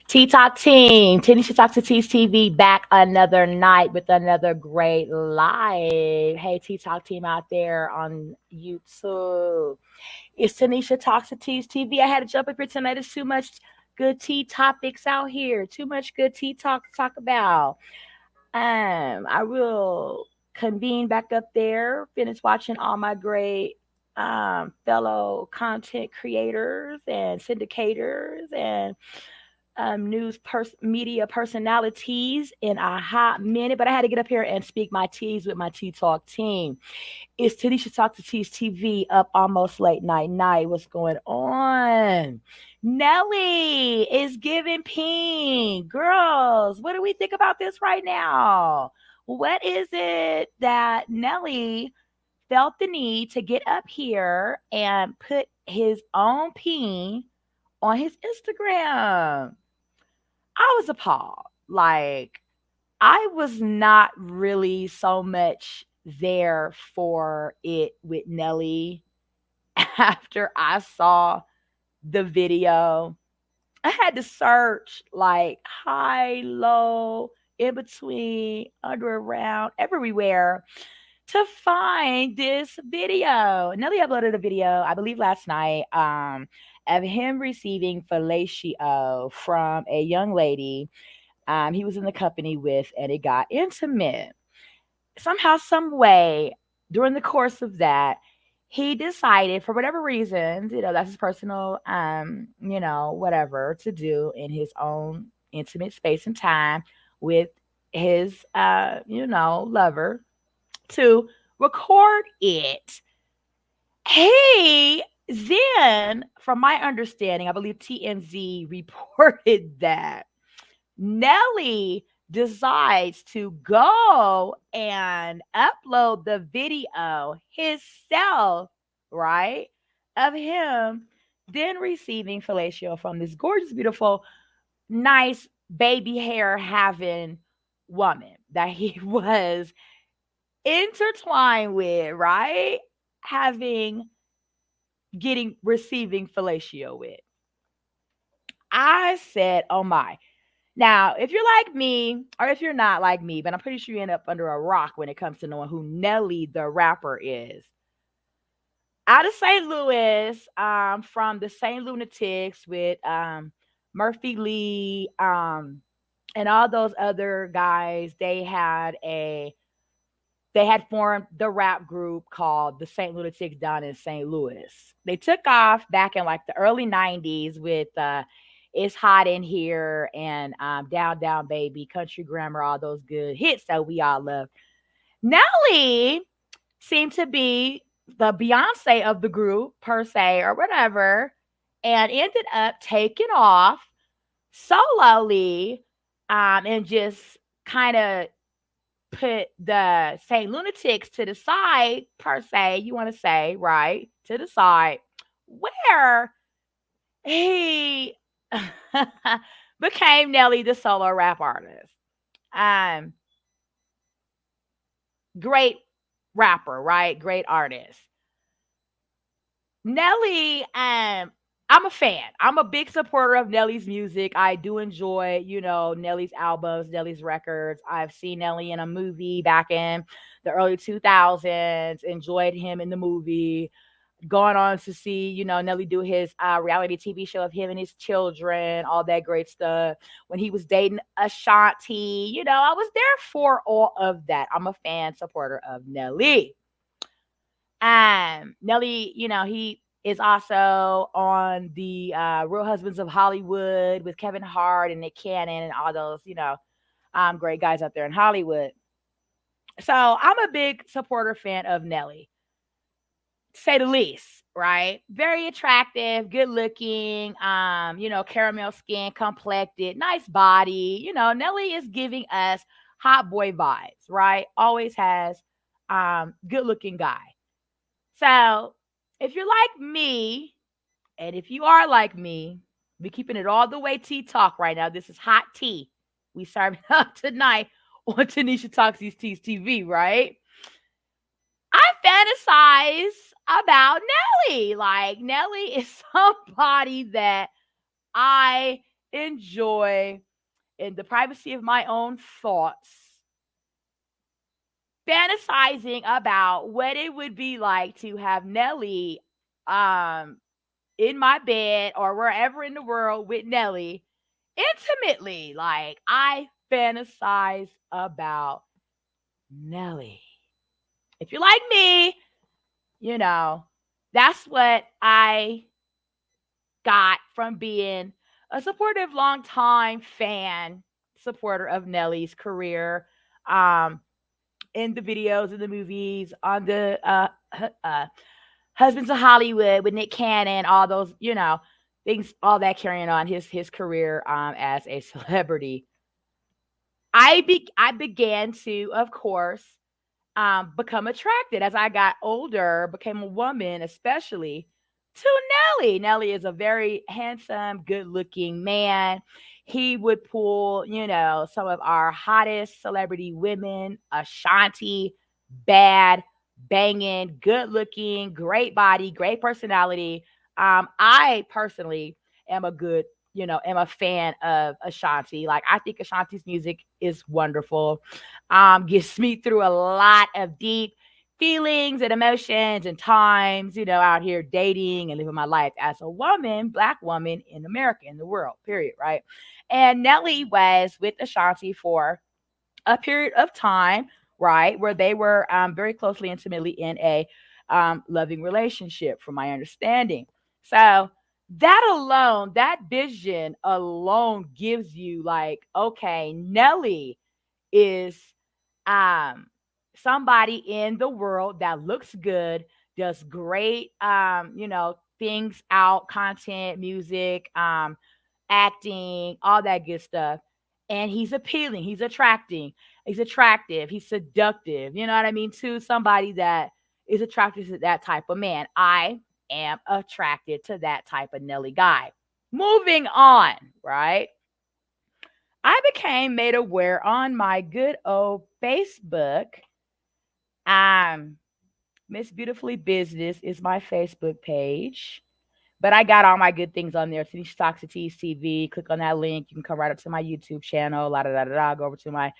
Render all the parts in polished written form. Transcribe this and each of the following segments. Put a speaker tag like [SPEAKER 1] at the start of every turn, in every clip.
[SPEAKER 1] Tea Talk team, Tanisha Talks to Tees TV back another night with another great live. Hey, Tea Talk team out there on YouTube. It's Tanisha Talks to Tees TV. I had to jump up here tonight. There's too much good tea topics out here. Too much good tea talk to talk about. I will convene back up there. Finish watching all my great fellow content creators and syndicators and media personalities in a hot minute, but I had to get up here and speak my teas with my Tea Talk team. It's Tanisha Talk to Tees TV up almost late night. What's going on? Nelly is giving peen. Girls, what do we think about this right now? What is it that Nelly felt the need to get up here and put his own peen on his Instagram? I was appalled. Like, I was not really so much there for it with Nelly after I saw the video. I had to search like high, low, in between, under, around, everywhere to find this video. Nelly uploaded a video, I believe last night, of him receiving fellatio from a young lady he was in the company with, and it got intimate. Somehow, some way, during the course of that, he decided, for whatever reasons, that's his personal, whatever to do in his own intimate space and time with his, lover, to record it. He then, from my understanding, I believe TMZ reported that Nelly decides to go and upload the video himself, right? Of him then receiving fellatio from this gorgeous, beautiful, nice baby hair having woman that he was intertwined with, right? Receiving fellatio with. I said, oh my. Now, if you're like me, or if you're not like me, but I'm pretty sure you end up under a rock when it comes to knowing who Nelly the rapper is. Out of St. Louis, from the St. Lunatics with Murphy Lee, and all those other guys, they had formed the rap group called the St. Lunatics down in St. Louis. They took off back in like the early 90s with It's Hot in Here and Down Down Baby, Country Grammar, all those good hits that we all love. Nelly seemed to be the Beyonce of the group, per se, or whatever, and ended up taking off solely and just kind of put the St. Lunatics to the side, per se, you want to say, right? To the side, where he became Nelly the solo rap artist. Um, Great rapper, right? Great artist. Nelly, I'm a fan. I'm a big supporter of Nelly's music. I do enjoy, Nelly's albums, Nelly's records. I've seen Nelly in a movie back in the early 2000s, enjoyed him in the movie. Going on to see, Nelly do his reality TV show of him and his children, all that great stuff. When he was dating Ashanti, I was there for all of that. I'm a fan supporter of Nelly. Nelly, he is also on the Real Husbands of Hollywood with Kevin Hart and Nick Cannon and all those, great guys out there in Hollywood. So I'm a big supporter fan of Nelly, to say the least, right? Very attractive, good looking, caramel skin, complected, nice body. Nelly is giving us hot boy vibes, right? Always has good looking guy. So if you're like me, and if you are like me, we're keeping it all the way tea talk right now. This is hot tea. We serving up tonight on Tanisha Talks These Teas TV, right? I fantasize about Nelly. Like, Nelly is somebody that I enjoy, in the privacy of my own thoughts, fantasizing about what it would be like to have Nelly um in my bed or wherever in the world with Nelly intimately. Like I fantasize about Nelly. If you're like me, you know, that's what I got from being a supportive, long time fan, supporter of Nelly's career. Um, in the videos, in the movies, on the Husbands of Hollywood with Nick Cannon, all those, things, all that carrying on his career as a celebrity. I began to, of course, become attracted as I got older, became a woman, especially to Nelly. Nelly is a very handsome, good looking man. He would pull, some of our hottest celebrity women, Ashanti, bad, banging, good looking, great body, great personality. I personally am am a fan of Ashanti. Like, I think Ashanti's music is wonderful, gets me through a lot of deep feelings and emotions and times, out here dating and living my life as a woman, black woman in America, in the world, period, right? And Nelly was with Ashanti for a period of time, right, where they were very closely, intimately in a loving relationship, from my understanding. So that alone, that vision alone gives you like, okay, Nelly is um somebody in the world that looks good, does great things out, content, music, acting, all that good stuff. And he's appealing, he's attractive, he's seductive, you know what I mean, to somebody that is attracted to that type of man. I am attracted to that type of Nelly guy. Moving on, right? I became made aware on my good old Facebook. Miss Beautifully Business is my Facebook page. But I got all my good things on there. Tanisha Talks to Tease TV. Click on that link. You can come right up to my YouTube channel. La da da da da. Go over to my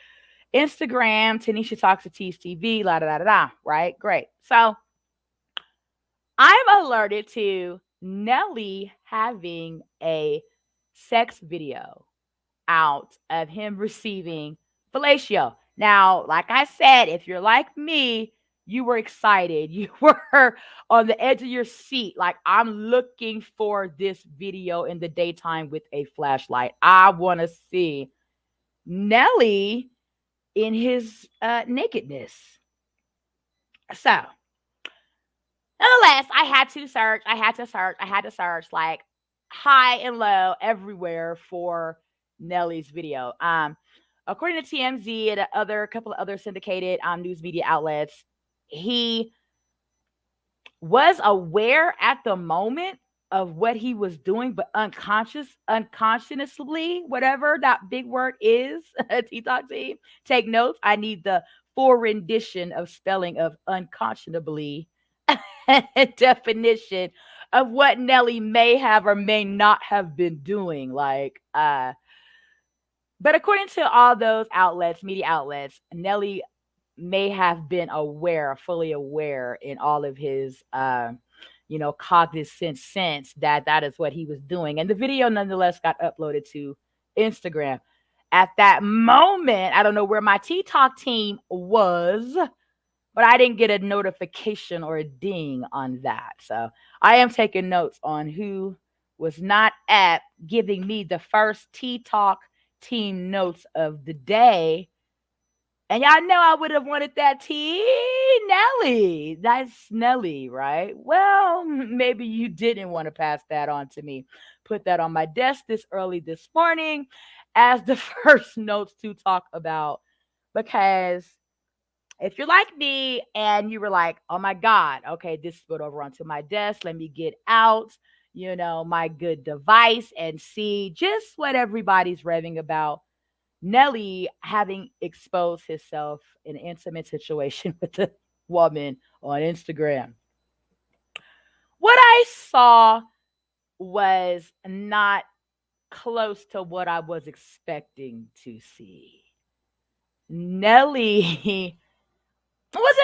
[SPEAKER 1] Instagram. Tanisha Talks to Tease TV. La da da da da. Right? Great. So I'm alerted to Nelly having a sex video out of him receiving fellatio. Now, like I said, if you're like me, you were excited. You were on the edge of your seat. Like, I'm looking for this video in the daytime with a flashlight. I want to see Nelly in his nakedness. So, nonetheless, I had to search. Like high and low everywhere for Nelly's video. According to TMZ and a couple of other syndicated news media outlets, he was aware at the moment of what he was doing, but unconsciously, whatever that big word is, TikTok team, take notes. I need the full rendition of spelling of unconscionably definition of what Nelly may have or may not have been doing. But according to all those outlets, media outlets, Nelly may have been aware, fully aware in all of his, cognizant sense that that is what he was doing. And the video nonetheless got uploaded to Instagram. At that moment, I don't know where my TikTok team was, but I didn't get a notification or a ding on that. So I am taking notes on who was not at giving me the first TikTok team notes of the day. And y'all know I would have wanted that tea. Nelly. That's Nelly, right? Well, maybe you didn't want to pass that on to me. Put that on my desk this early this morning as the first notes to talk about. Because if you're like me and you were like, oh my God, okay, this spilled over onto my desk. Let me get out, my good device and see just what everybody's raving about. Nelly having exposed himself in an intimate situation with a woman on Instagram. What I saw was not close to what I was expecting to see. Nelly was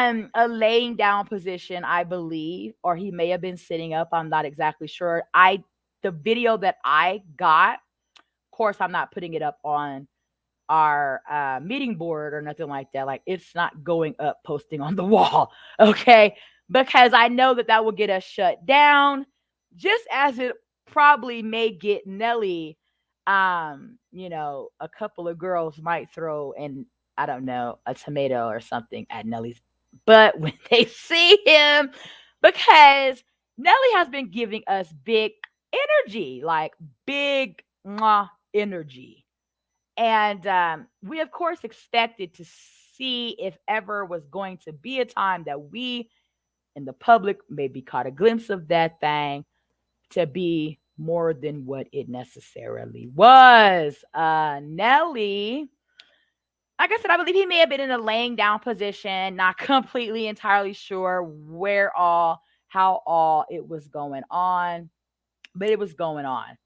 [SPEAKER 1] in a laying down position, I believe, or he may have been sitting up. I'm not exactly sure. I the video that I got, of course, I'm not putting it up on our meeting board or nothing like that. Like it's not going up posting on the wall, okay? Because I know that that will get us shut down, just as it probably may get Nelly. A couple of girls might throw in, I don't know, a tomato or something at Nelly's butt when they see him, because Nelly has been giving us big energy, like big energy, and we, of course, expected to see if ever was going to be a time that we in the public maybe caught a glimpse of that thing to be more than what it necessarily was. Nelly, like I said, I believe he may have been in a laying down position, not completely entirely sure where all, how all it was going on, but it was going on.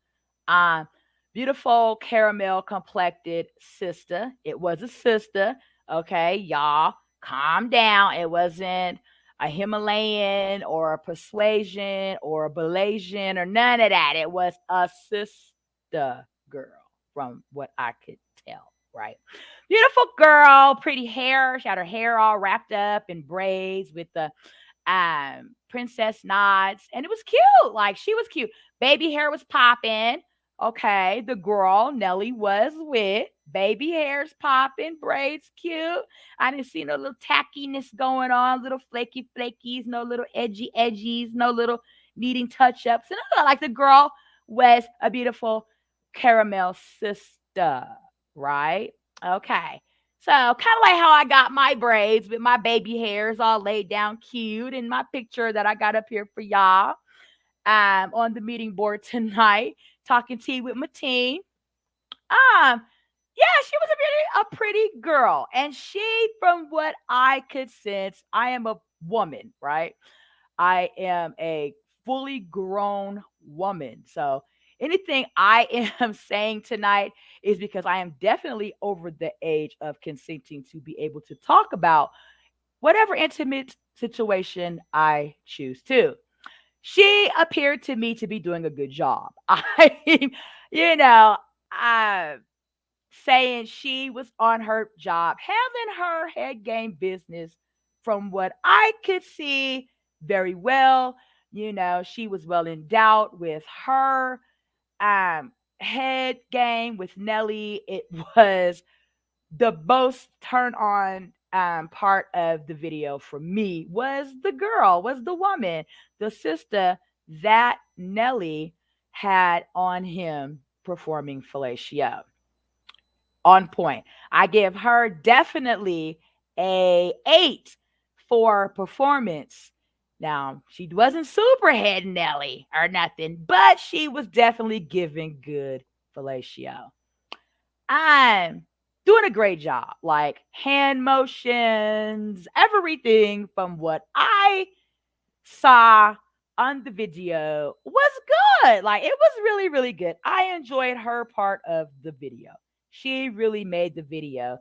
[SPEAKER 1] Um, Beautiful caramel complected sister. It was a sister. Okay, y'all, calm down. It wasn't a Himalayan or a persuasion or a Malaysian or none of that. It was a sister girl, from what I could tell, right? Beautiful girl, pretty hair. She had her hair all wrapped up in braids with the princess nods, and it was cute. Like she was cute. Baby hair was popping. Okay, the girl Nelly was with. Baby hair's popping, braids cute. I didn't see no little tackiness going on, little flaky flakies, no little edgy edgies, no little needing touch ups. And I felt like the girl was a beautiful caramel sister, right? Okay. So kind of like how I got my braids with my baby hairs all laid down cute in my picture that I got up here for y'all on the meeting board tonight, talking tea with my team. Yeah, she was a pretty girl. And she, from what I could sense, I am a woman, right? I am a fully grown woman. So anything I am saying tonight is because I am definitely over the age of consenting to be able to talk about whatever intimate situation I choose to. She appeared to me to be doing a good job. You know, I saying she was on her job, having her head game business from what I could see very well. She was well endowed with her head game with Nelly. It was the most turn on part of the video for me was the girl, was the woman, the sister that Nelly had on him performing fellatio. On point. I give her definitely a 8 for performance. Now, she wasn't super head Nelly or nothing, but she was definitely giving good fellatio. I'm doing a great job. Like hand motions, everything from what I saw on the video was good. Like it was really, really good. I enjoyed her part of the video. She really made the video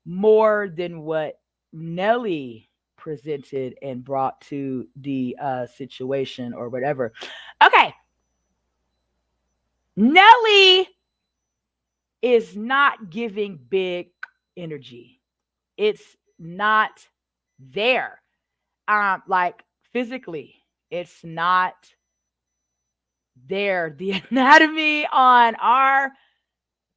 [SPEAKER 1] more than what Nelly presented and brought to the situation or whatever. Okay. Nelly is not giving big energy. It's not there. Like physically, it's not there. The anatomy on our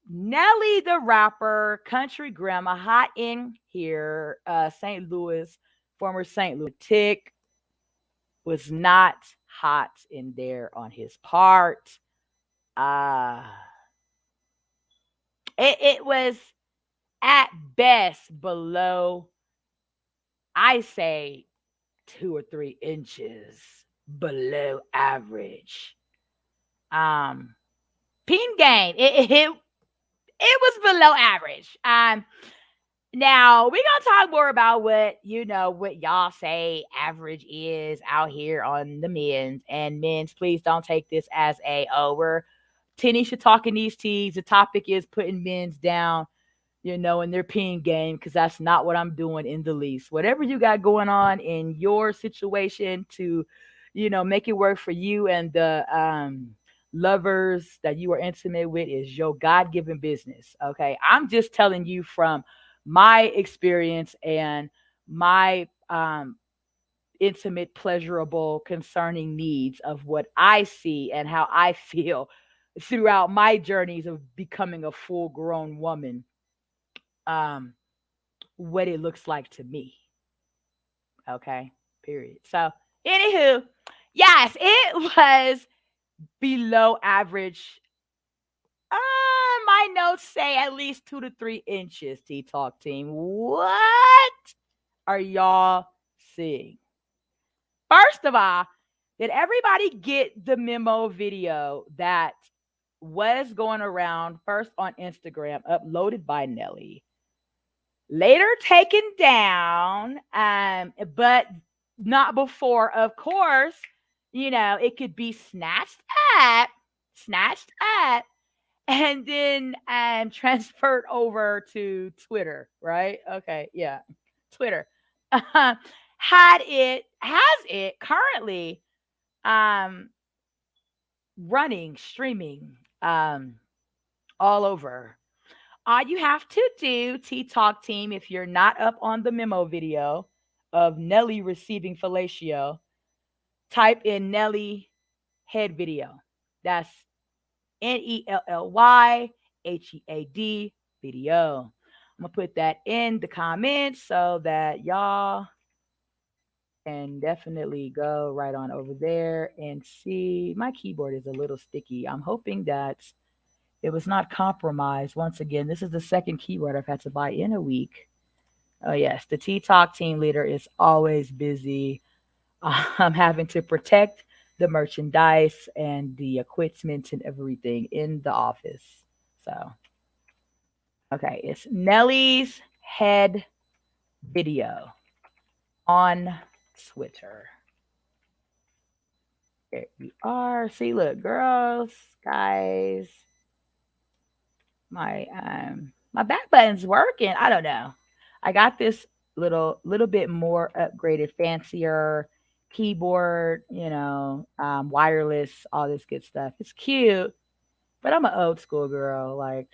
[SPEAKER 1] Nelly the rapper, country grandma, hot in here, St. Louis, former St. Louis tick, was not hot in there on his part. Uh it was at best below, I say, 2 or 3 inches below average. Um, Peen game, it was below average. Now we're gonna talk more about what y'all say average is out here on the men's, and men's. Please don't take this as a, oh, we're Tanisha talking these teas. The topic is putting men's down, in their peeing game, because that's not what I'm doing in the least. Whatever you got going on in your situation to, make it work for you and the lovers that you are intimate with is your God given business. Okay. I'm just telling you from my experience and my intimate, pleasurable, concerning needs of what I see and how I feel throughout my journeys of becoming a full grown woman, um, what it looks like to me. Okay. Period. So, anywho, yes, it was below average. My notes say at least 2 to 3 inches, T Talk team. What are y'all seeing? First of all, did everybody get the memo video that was going around first on Instagram, uploaded by Nelly, later taken down, but not before, of course, it could be up, snatched up, and then transferred over to Twitter, right? Okay, yeah, Twitter. Has it currently um running, streaming, all over. All you have to do, T Talk team, if you're not up on the memo video of Nelly receiving fellatio, type in Nelly head video. That's NELLYHEAD video. I'm gonna put that in the comments so that y'all can definitely go right on over there and see. My keyboard is a little sticky. I'm hoping that it was not compromised. Once again, this is the second keyboard I've had to buy in a week. Oh, yes, the T Talk team leader is always busy. I'm having to protect the merchandise and the equipment and everything in the office. So, okay, it's Nelly's head video on Twitter. There you are. See, look, girls, guys, my back button's working. I don't know. I got this little bit more upgraded, fancier keyboard, wireless, all this good stuff. It's cute, but I'm an old school girl. Like,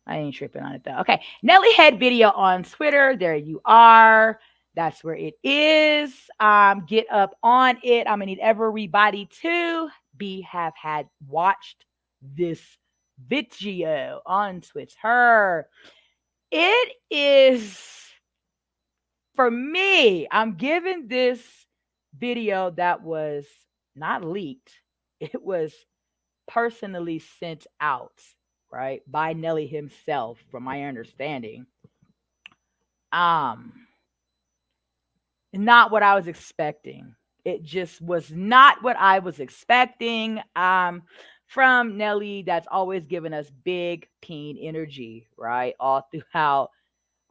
[SPEAKER 1] I ain't tripping on it though. Okay, Nelly head video on Twitter. There you are. That's where it is. Get up on it. I'm gonna need everybody to have had watched this video on Twitter. It is, for me, I'm giving this video that was not leaked. It was personally sent out, right, by Nelly himself, from my understanding. Um, Not what I was expecting. It just was not what I was expecting. From Nelly, that's always given us big peen energy, right? All throughout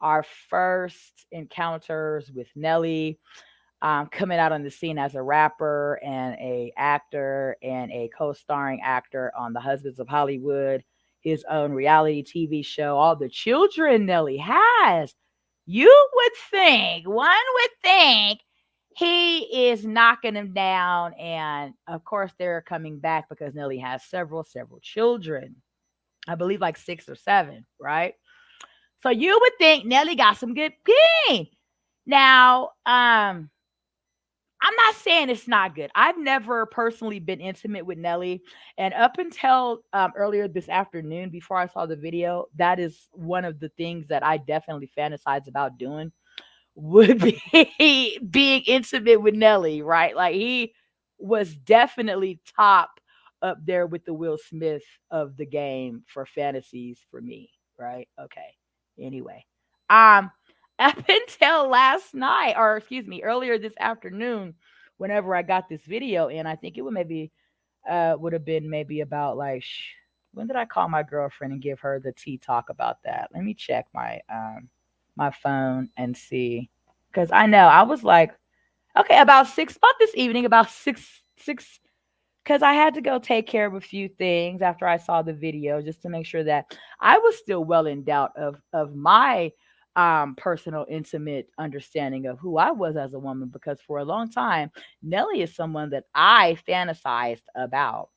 [SPEAKER 1] our first encounters with Nelly, coming out on the scene as a rapper and a actor and a co-starring actor on The Husbands of Hollywood, his own reality TV show, all the children Nelly has. One would think he is knocking them down. And of course, they're coming back because Nelly has several children. I believe like 6 or 7, right? So you would think Nelly got some good game. Now, I'm not saying it's not good. I've never personally been intimate with Nelly. And up until earlier this afternoon, before I saw the video, that is one of the things that I definitely fantasize about doing, would be being intimate with Nelly, right? Like, he was definitely top up there with the Will Smith of the game for fantasies for me, right? Okay. Anyway, um, up until last night, or excuse me, earlier this afternoon, whenever I got this video in, I think it would have been maybe about like when did I call my girlfriend and give her the tea talk about that? Let me check my phone and see, because I know I was like, okay, about 6 about this evening, about 6 because I had to go take care of a few things after I saw the video just to make sure that I was still well in doubt of my personal intimate understanding of who I was as a woman, because for a long time Nelly is someone that I fantasized about.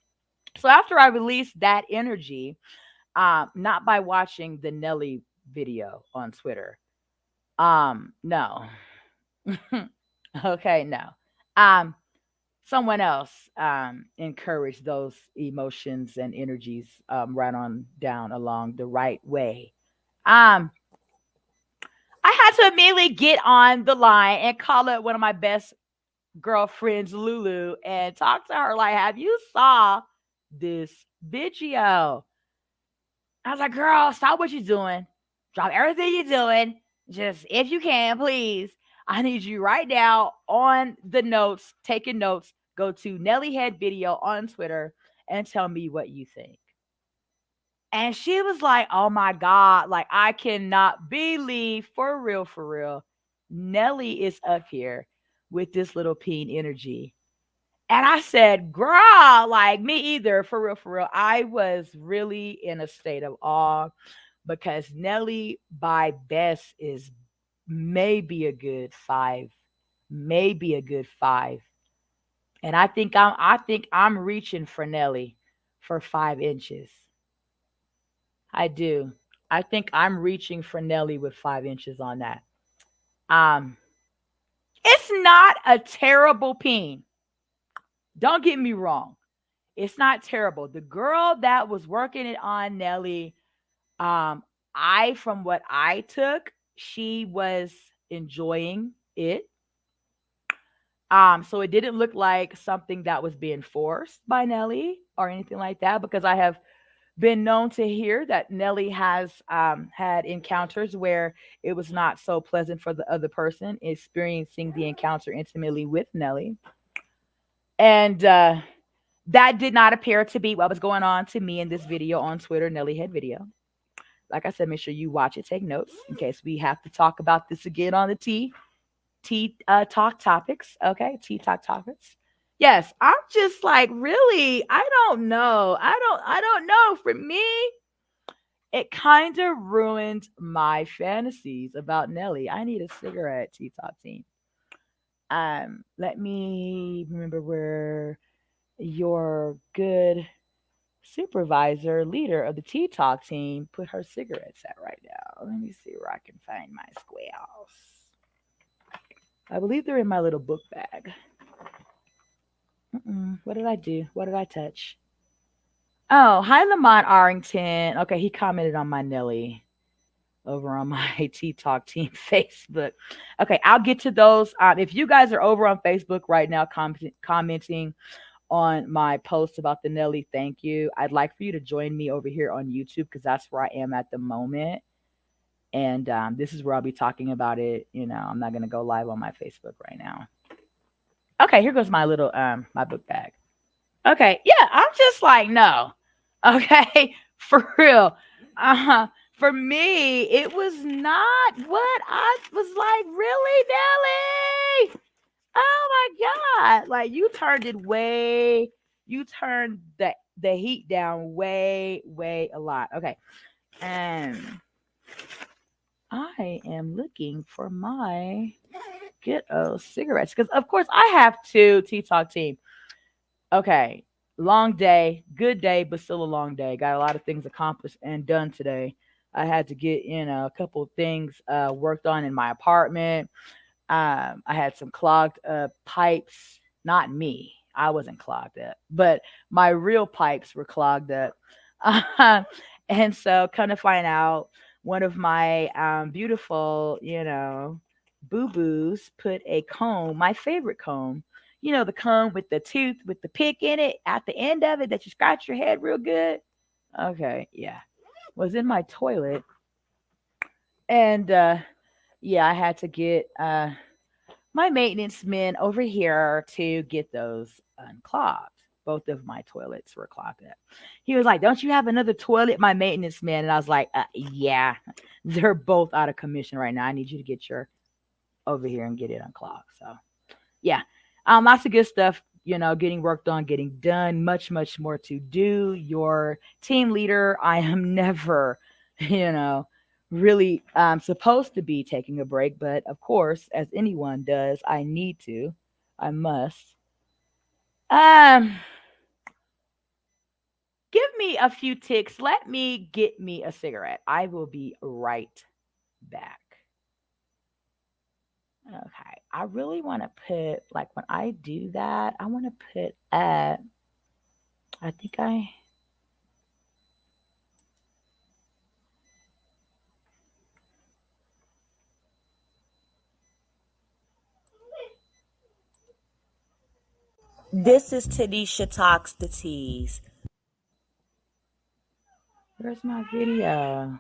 [SPEAKER 1] So after I released that energy, not by watching the Nelly video on Twitter. No. Okay, no. Um, Someone else encouraged those emotions and energies right on down along the right way. Um, I had to immediately get on the line and call up one of my best girlfriends, Lulu, and talk to her like, "Have you saw this video?" I was like, "Girl, stop what you're doing. Drop everything you're doing. Just, if you can, please. I need you right now on the notes, taking notes. Go to Nelly Head Video on Twitter and tell me what you think." And she was like, "Oh my God, like, I cannot believe, for real. Nelly is up here with this little peen energy." And I said, "Girl, like, me either, for real, for real." I was really in a state of awe because Nelly by best is maybe a good five, maybe a good five. And I think I'm reaching for Nelly for 5 inches. I do. I think I'm reaching for Nelly with 5 inches on that. Um, it's not a terrible peen. Don't get me wrong. It's not terrible. The girl that was working it on Nelly, um, from what I took, she was enjoying it. So it didn't look like something that was being forced by Nelly or anything like that, because I have been known to hear that Nelly has had encounters where it was not so pleasant for the other person experiencing the encounter intimately with Nelly. And that did not appear to be what was going on to me in this video on Twitter, Nelly Head Video. Like I said, make sure you watch it, take notes in case we have to talk about this again on the Talk Topics. Okay, Tea Talk Topics. Yes, I'm just like, really, I don't know. I don't know. For me, it kind of ruined my fantasies about Nelly. I need a cigarette, Tea Talk team. Let me remember where your good supervisor, leader of the Tea Talk team, put her cigarettes at right now. Let me see where I can find my squares. I believe they're in my little book bag. What did I do? What did I touch? Oh, hi, Lamont Arrington. Okay, he commented on my Nelly over on my Tea Talk team Facebook. Okay, I'll get to those. If you guys are over on Facebook right now commenting on my post about the Nelly, thank you. I'd like for you to join me over here on YouTube because that's where I am at the moment. And this is where I'll be talking about it. I'm not going to go live on my Facebook right now. Okay, here goes my little my book bag. Okay, yeah, I'm just like, no. Okay, for real. For me, it was not what I was like, really, Nelly? Oh my God. Like, you turned the heat down way, way a lot. Okay. And I am looking for my good cigarettes. Because of course I have two Tea Talk team. Okay. Long day, good day, but still a long day. Got a lot of things accomplished and done today. I had to get a couple of things worked on in my apartment. I had some clogged pipes. Not me. I wasn't clogged up, but my real pipes were clogged up. And so, kind of find out, one of my beautiful, boo boos put a comb, my favorite comb, the comb with the tooth with the pick in it at the end of it that you scratch your head real good. Okay, yeah, was in my toilet, and yeah, I had to get my maintenance men over here to get those unclogged. Both of my toilets were clogged up. He was like, "Don't you have another toilet, my maintenance man?" And I was like, "Yeah, they're both out of commission right now. I need you to get your over here and get it unclogged." So, yeah, lots of good stuff getting work done, getting done, much, much more to do. Your team leader, I am never, you know, really supposed to be taking a break, but of course, as anyone does, I need to, I must. Um, Give me a few ticks. Let me get me a cigarette. I will be right back. Okay. I really want to put, like, when I do that, I want to put at, I think I,
[SPEAKER 2] This is Tanisha Talks the Tease.
[SPEAKER 1] where's my video?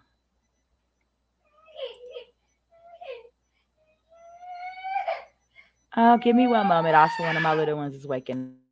[SPEAKER 1] Oh, give me one moment. Also, one of my little ones is waking up.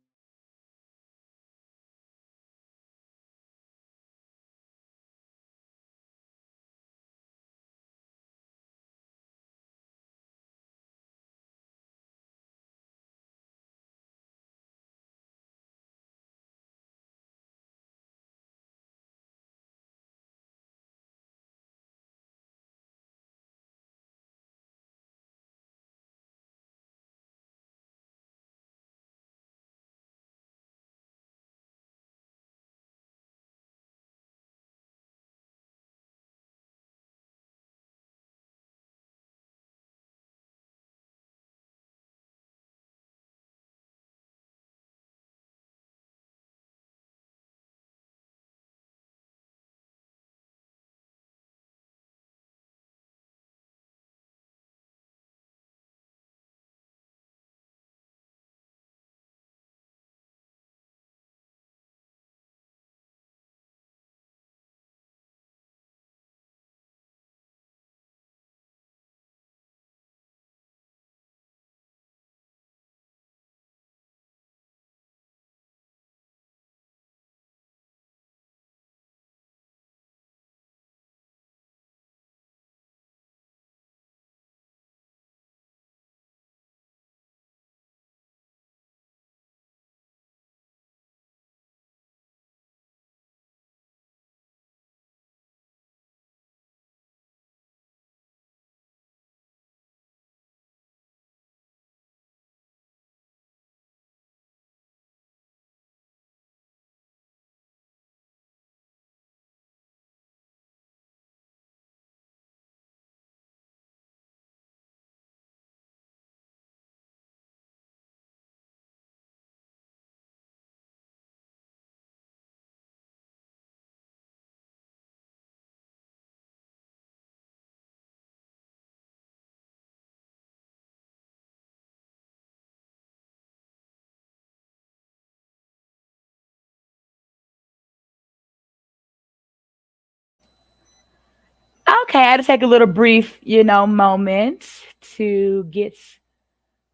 [SPEAKER 1] Okay, I had to take a little brief, moment to get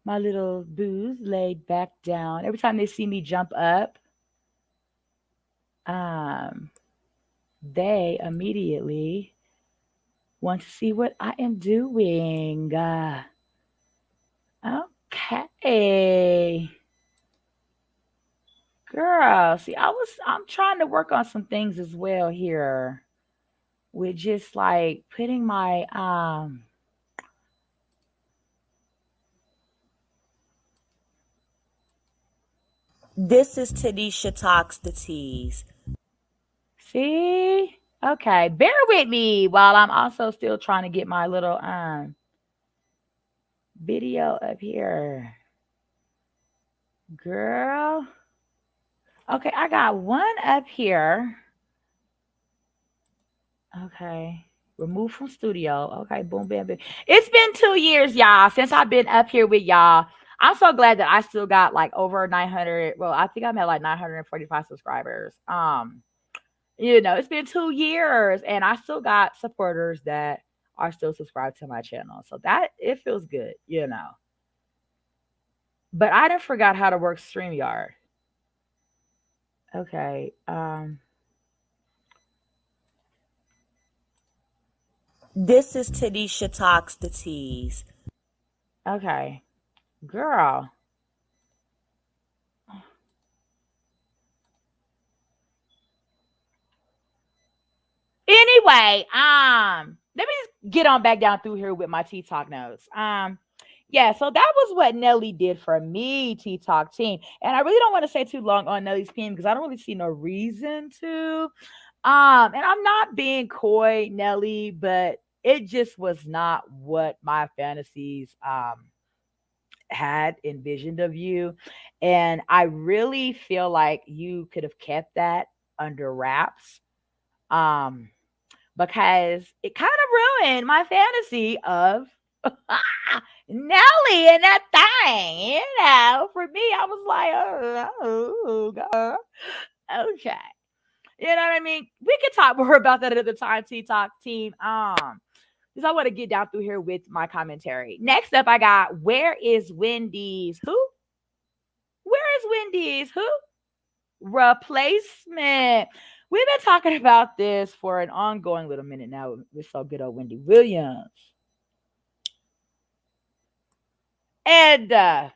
[SPEAKER 1] my little booze laid back down. Every time they see me jump up, um, they immediately want to see what I am doing. Okay. Girl, see, I'm trying to work on some things as well here with just like putting my
[SPEAKER 2] This is Tanisha Talks the Tease.
[SPEAKER 1] see? Okay, bear with me while I'm also still trying to get my little video up here. Girl. Okay, I got one up here. Okay. Remove from studio. Okay, boom, bam, bam. It's been 2 years, y'all, since I've been up here with y'all. I'm so glad that I still got like over 900. Well, I think I'm at like 945 subscribers. It's been 2 years and I still got supporters that are still subscribed to my channel. So that it feels good. But I done forgot how to work StreamYard. Okay.
[SPEAKER 2] This is Tanisha Talks the Tease.
[SPEAKER 1] Okay. Girl. anyway, let me just get on back down through here with my Tea Talk notes. Yeah, so that was what Nelly did for me, Tea Talk team. And I really don't want to say too long on Nelly's peen because I don't really see no reason to. And I'm not being coy, Nelly, but it just was not what my fantasies had envisioned of you. And I really feel like you could have kept that under wraps. Um, because it kind of ruined my fantasy of Nelly and that thing. For me, I was like, oh, God. Okay. You know what I mean? We can talk more about that another time, T Talk team. Because I want to get down through here with my commentary. Next up, I got where is Wendy's who? Where is Wendy's who? Replacement. We've been talking about this for an ongoing little minute now with so good old Wendy Williams. And I'm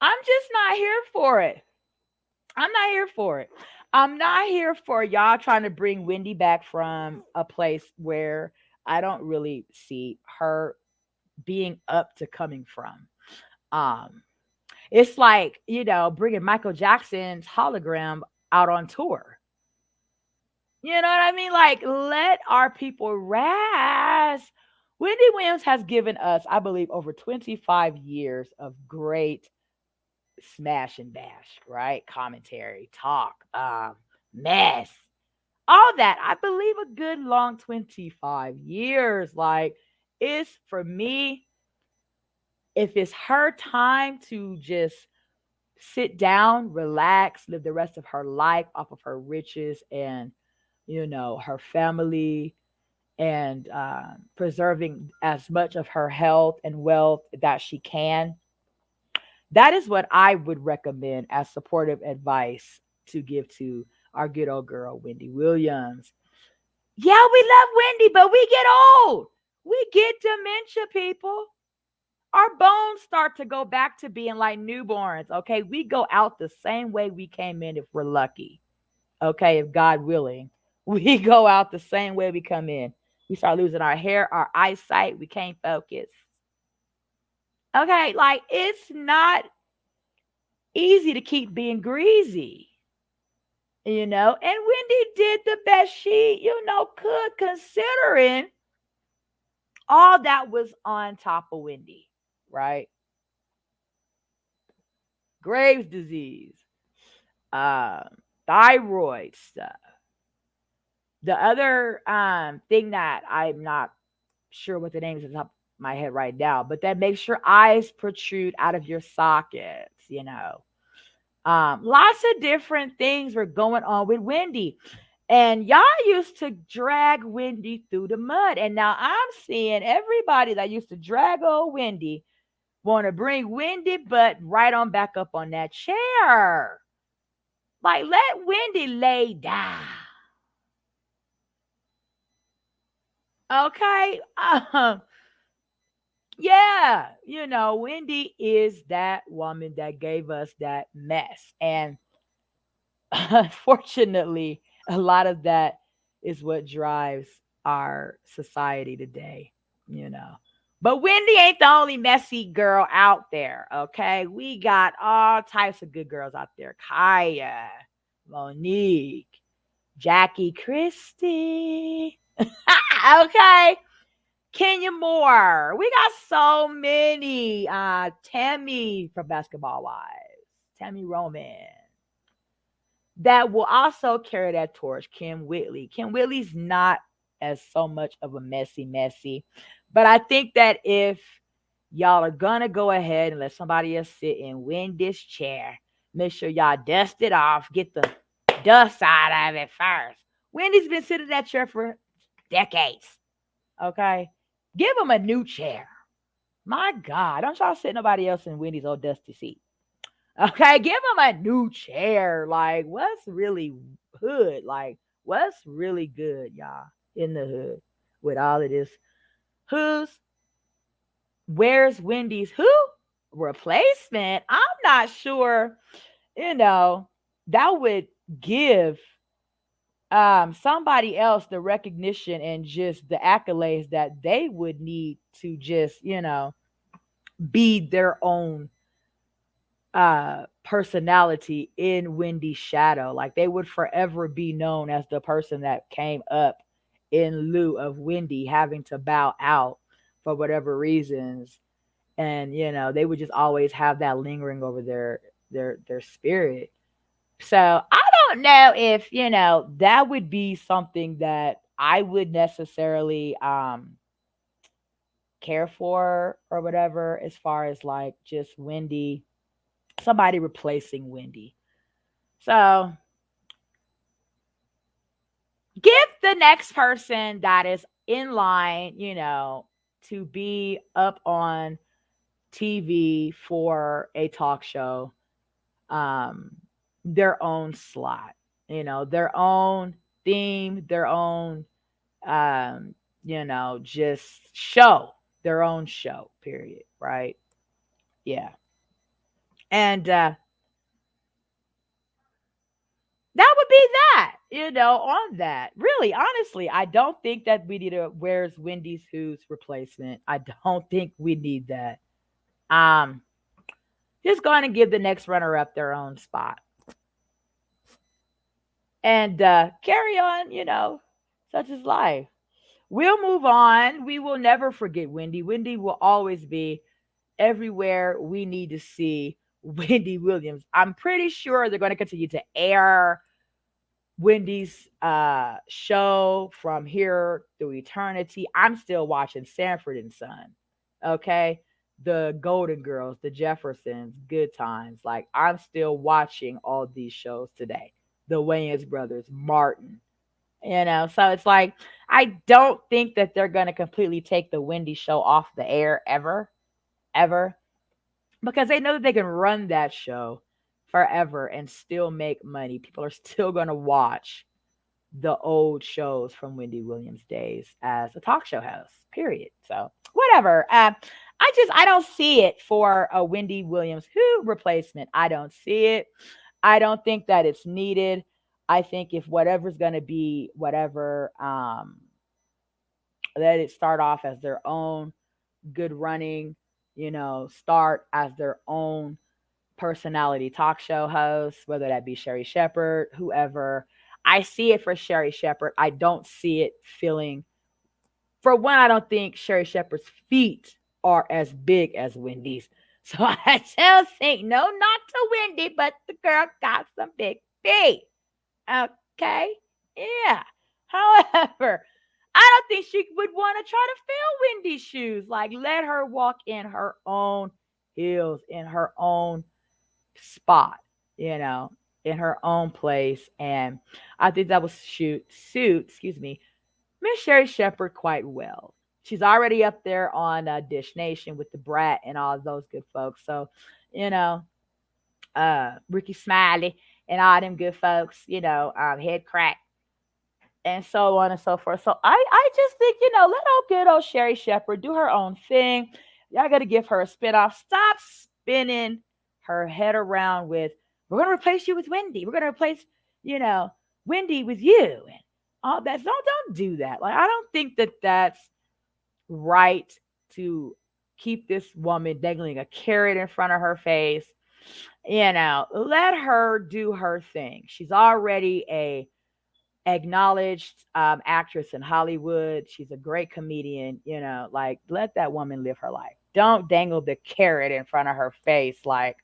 [SPEAKER 1] just not here for it. I'm not here for it. I'm not here for y'all trying to bring Wendy back from a place where I don't really see her being up to coming from. Um, it's like, bringing Michael Jackson's hologram out on tour. You know what I mean? Like, let our people rest. Wendy Williams has given us, I believe, over 25 years of great smash and bash, right? Commentary, talk, mess, all that. I believe a good long 25 years. Like, it's for me, if it's her time to just sit down, relax, live the rest of her life off of her riches and, her family and preserving as much of her health and wealth that she can. That is what I would recommend as supportive advice to give to our good old girl, Wendy Williams. Yeah, we love Wendy, but we get old. We get dementia, people. Our bones start to go back to being like newborns, okay? We go out the same way we came in if we're lucky, okay? If God willing, we go out the same way we come in. We start losing our hair, our eyesight. We can't focus. Okay, like it's not easy to keep being greasy, And Wendy did the best she, could, considering all that was on top of Wendy, right? Graves' disease, um, thyroid stuff. The other thing that I'm not sure what the name is on top of my head right now, but that makes your eyes protrude out of your sockets. Lots of different things were going on with Wendy. And y'all used to drag Wendy through the mud. And now I'm seeing everybody that used to drag old Wendy want to bring Wendy butt right on back up on that chair. Like, let Wendy lay down. Okay? Yeah, Wendy is that woman that gave us that mess. And unfortunately, a lot of that is what drives our society today, you know. But Wendy ain't the only messy girl out there, okay? We got all types of good girls out there. Kaya, Monique, Jackie Christie. Okay. Kenya Moore. We got so many. Tammy from Basketball Wives. Tammy Roman that will also carry that torch. Kim Whitley. Kim Whitley's not as so much of a messy, but I think that if y'all are gonna go ahead and let somebody else sit and win this chair, make sure y'all dust it off, get the dust out of it first. Wendy's been sitting in that chair for decades. Okay, give him a new chair. My God, don't y'all sit nobody else in Wendy's old dusty seat. Okay, give him a new chair. Like, what's really hood? Like, what's really good, y'all, in the hood with all of this? Who's where's Wendy's who? Replacement? I'm not sure, you know, that would give somebody else the recognition and just the accolades that they would need to just, be their own personality in Wendy's shadow. Like they would forever be known as the person that came up in lieu of Wendy having to bow out for whatever reasons. And they would just always have that lingering over their spirit. So I don't know if that would be something that I would necessarily care for or whatever, as far as like just Wendy, somebody replacing Wendy. So give the next person that is in line, to be up on TV for a talk show, um, their own slot, their own theme, their own, um, just show, their own show, period. Right. Yeah. And that would be that, on that. Really, honestly, I don't think that we need a Where's Wendy's Who's replacement. I don't think we need that. Um, just going to give the next runner up their own spot and carry on, such is life. We'll move on. We will never forget Wendy. Wendy will always be everywhere we need to see Wendy Williams. I'm pretty sure they're going to continue to air Wendy's show from here through eternity. I'm still watching Sanford and Son. Okay. The Golden Girls, the Jeffersons, Good Times. Like I'm still watching all these shows today. The Wayans brothers, Martin. So it's like I don't think that they're gonna completely take the Wendy show off the air ever, ever, because they know that they can run that show forever and still make money. People are still gonna watch the old shows from Wendy Williams' days as a talk show host. Period. So whatever. I don't see it for a Wendy Williams who replacement. I don't see it. I don't think that it's needed. I think if whatever's gonna be whatever, let it start off as their own good running, start as their own personality talk show host, whether that be Sherry Shepherd, whoever. I see it for Sherry Shepherd. I don't see it feeling, for one, I don't think Sherry Shepherd's feet are as big as Wendy's. So I just think, no, not to Wendy, but the girl got some big feet. Okay. Yeah. However, I don't think she would want to try to fill Wendy's shoes. Like, let her walk in her own heels, in her own spot, you know, in her own place. And I think that will excuse me, Miss Sherry Shepherd quite well. She's already up there on Dish Nation with the Brat and all those good folks. So, you know, Ricky Smiley and all them good folks, Head Crack and so on and so forth. So I just think, let old good old Sherry Shepherd do her own thing. Y'all got to give her a spinoff. Stop spinning her head around with, we're going to replace you with Wendy. We're going to replace, you know, Wendy with you. And all that. Don't do that. Like, I don't think that that's right to keep this woman dangling a carrot in front of her face. Let her do her thing. She's already a acknowledged actress in Hollywood. She's a great comedian, like let that woman live her life. Don't dangle the carrot in front of her face like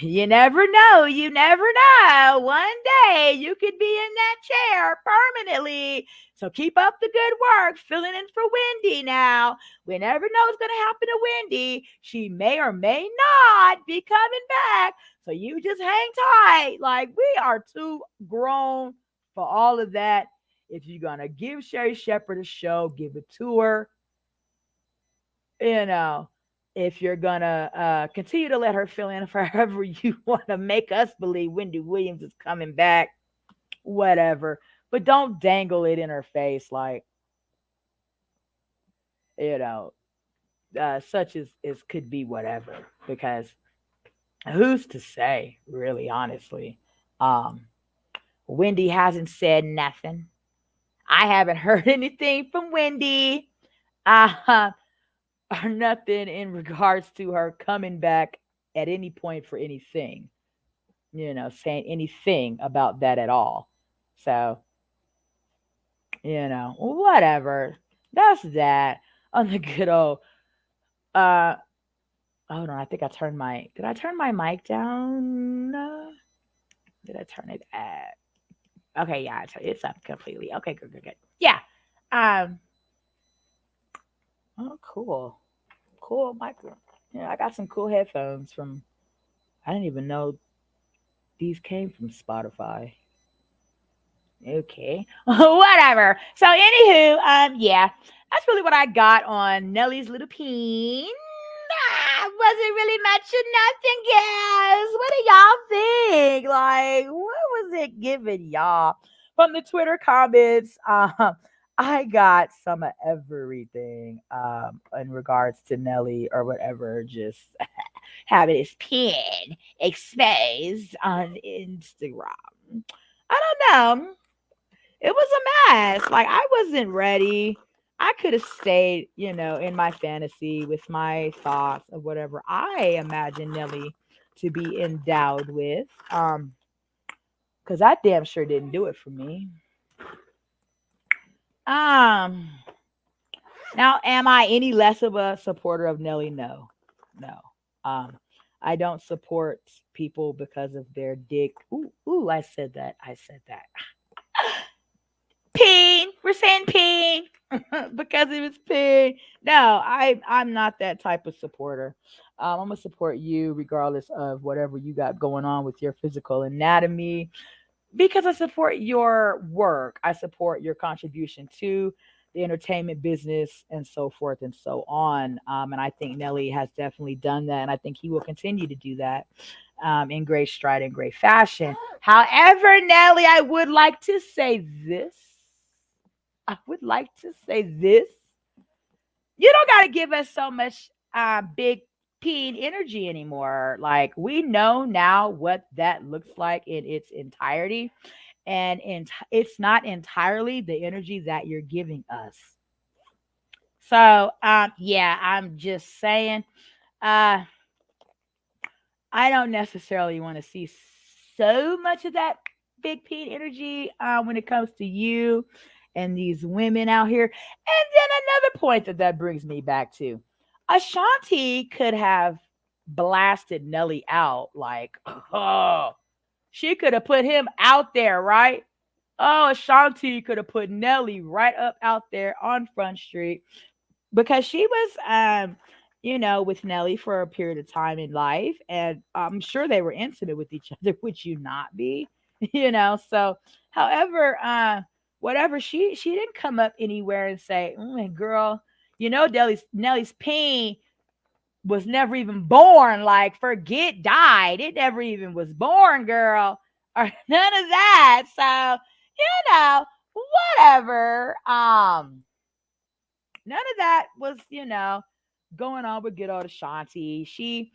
[SPEAKER 1] you never know. You never know. One day you could be in that chair permanently. So keep up the good work, filling in for Wendy now. We never know what's going to happen to Wendy. She may or may not be coming back. So you just hang tight. Like, we are too grown for all of that. If you're going to give Sherry Shepherd a show, give it to her. You know, if you're gonna continue to let her fill in for however you want to make us believe Wendy Williams is coming back, whatever. But don't dangle it in her face like, you know, such as could be whatever. Because who's to say, really, honestly? Um, Wendy hasn't said nothing. I haven't heard anything from Wendy. Uh, or nothing in regards to her coming back at any point for anything, saying anything about that at all. So, whatever. That's that on the good old uh hold on, I think I turned my did I turn my mic down? Did I turn it at okay, yeah, it's up completely. Okay, good, good, good. Yeah. Um oh cool. Cool micro. Yeah, I got some cool headphones from I didn't even know these came from Spotify. Okay. Whatever. So anywho, yeah. That's really what I got on Nelly's little peen. Wasn't really much of nothing, guys. What do y'all think? Like, what was it giving y'all? From the Twitter comments, I got some of everything in regards to Nelly or whatever, just having his pin exposed on Instagram. I don't know. It was a mess. Like I wasn't ready. I could have stayed, in my fantasy with my thoughts of whatever I imagine Nelly to be endowed with. Because I damn sure didn't do it for me. Um, Now, am I any less of a supporter of Nelly? No, no. Um, I don't support people because of their dick. Ooh, ooh, I said that. I said that. Peen. We're saying peen because it was peen. No, I'm not that type of supporter. I'm gonna support you regardless of whatever you got going on with your physical anatomy because I support your work. I support your contribution to the entertainment business and so forth and so on. And I think Nelly has definitely done that, and I think he will continue to do that in great stride and great fashion. However, Nelly, I would like to say this. I would like to say this. You don't got to give us so much big peen energy anymore. Like, we know now what that looks like in its entirety. And it's not entirely the energy that you're giving us. So, yeah, I'm just saying, uh, I don't necessarily want to see so much of that big Pete energy when it comes to you and these women out here. And then another point that brings me back to Ashanti could have blasted Nelly out like, oh, she could have put him out there, right? Oh, Ashanti could have put Nelly right up out there on Front Street because she was with Nelly for a period of time in life, and I'm sure they were intimate with each other. Would you not be? So however, whatever, she didn't come up anywhere and say, girl, Nelly's peen was never even born. Like, forget died. It never even was born, girl. Or none of that. So, know, whatever. None of that was, going on with good old Ashanti. She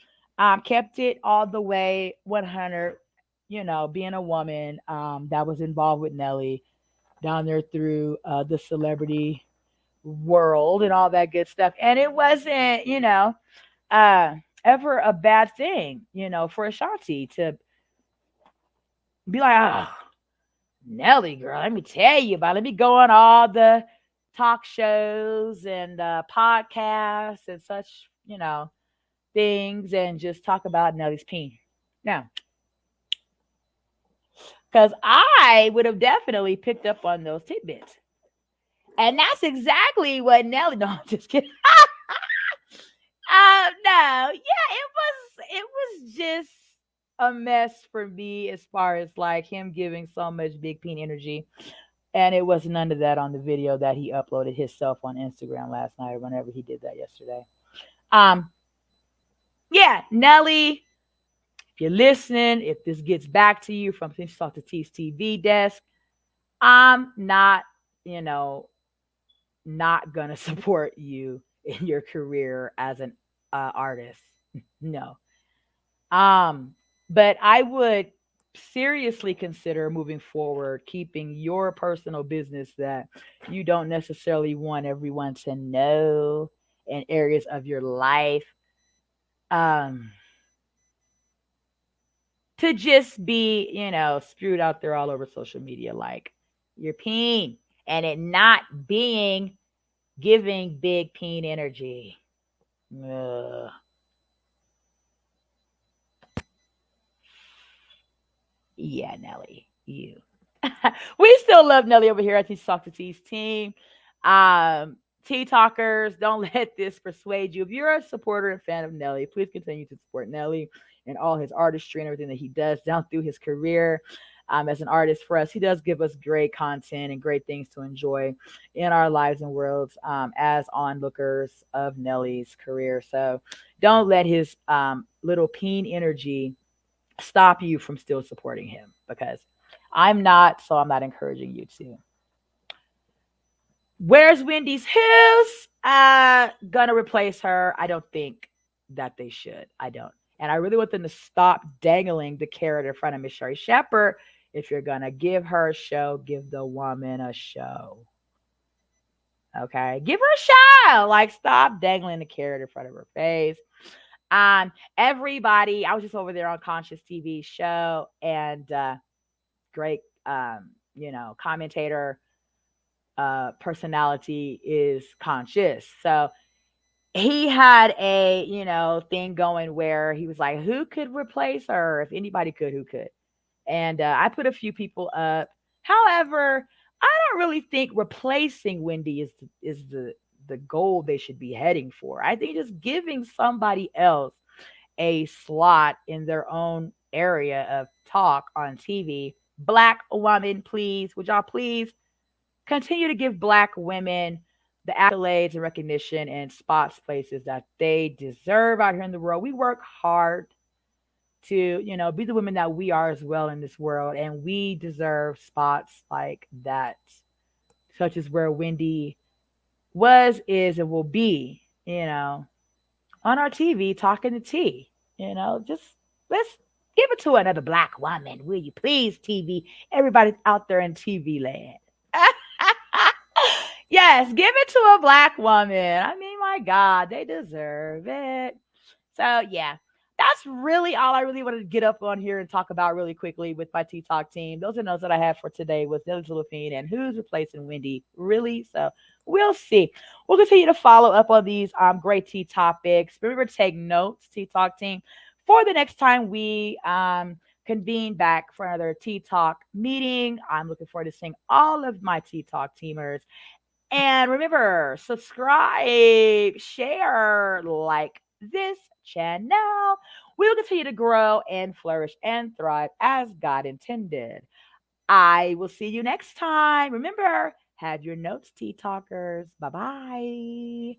[SPEAKER 1] kept it all the way 100, being a woman that was involved with Nelly down there through the celebrity world and all that good stuff. And it wasn't, uh, ever a bad thing, for Ashanti to be like, oh, Nelly, girl, let me tell you about. Let me go on all the talk shows and podcasts and such, things, and just talk about Nelly's peen. Now, because I would have definitely picked up on those tidbits, and that's exactly what Nelly. No, I'm just kidding. No, yeah, it was just a mess for me as far as like him giving so much big peen energy. And it was none of that on the video that he uploaded himself on Instagram last night or whenever he did that yesterday. Um, yeah, Nelly, if you're listening, if this gets back to you from Pinch Talk to T's TV desk, I'm not, you know, not gonna support you in your career as an artist. No. Um, but I would seriously consider moving forward, keeping your personal business that you don't necessarily want everyone to know in areas of your life. Um, to just be, spewed out there all over social media like you're peen and it not being giving big peen energy. Ugh. Yeah, Nelly, you. We still love Nelly over here at the Talk to T's team. Um, Tea Talkers, don't let this persuade you. If you're a supporter and fan of Nelly, please continue to support Nelly and all his artistry and everything that he does down through his career. As an artist for us, he does give us great content and great things to enjoy in our lives and worlds as onlookers of Nelly's career. So don't let his little peen energy stop you from still supporting him because I'm not, so I'm not encouraging you to. Where's Wendy's Hills? Gonna replace her. I don't think that they should. I don't. And I really want them to stop dangling the carrot in front of Miss Sherry Shepherd. If you're gonna give her a show, give the woman a show. Okay? Give her a show. Like stop dangling the carrot in front of her face. Everybody, I was just over there on Conscious TV show and great commentator personality is Conscious. So he had a thing going where he was like, who could replace her? If anybody could, who could? And I put a few people up. However, I don't really think replacing Wendy is the goal they should be heading for. I think just giving somebody else a slot in their own area of talk on TV. Black woman, please. Would y'all please continue to give Black women the accolades and recognition and spots, places that they deserve out here in the world? We work hard to, be the women that we are as well in this world, and we deserve spots like that, such as where Wendy was, is, and will be, on our TV talking to T. Just let's give it to another Black woman, will you please, TV? Everybody out there in TV land. Yes, give it to a Black woman. I mean, my God, they deserve it. So, yeah, that's really all I really wanted to get up on here and talk about really quickly with my Tea Talk team. Those are notes that I had for today with Nelly Philippine and who's replacing Wendy, really. So, we'll see. We'll continue to follow up on these great tea topics. Remember to take notes, Tea Talk team, for the next time we convene back for another Tea Talk meeting. I'm looking forward to seeing all of my Tea Talk teamers. And remember, subscribe, share, like this channel. We'll continue to grow and flourish and thrive as God intended. I will see you next time. Remember, have your notes, Tea Talkers. Bye bye.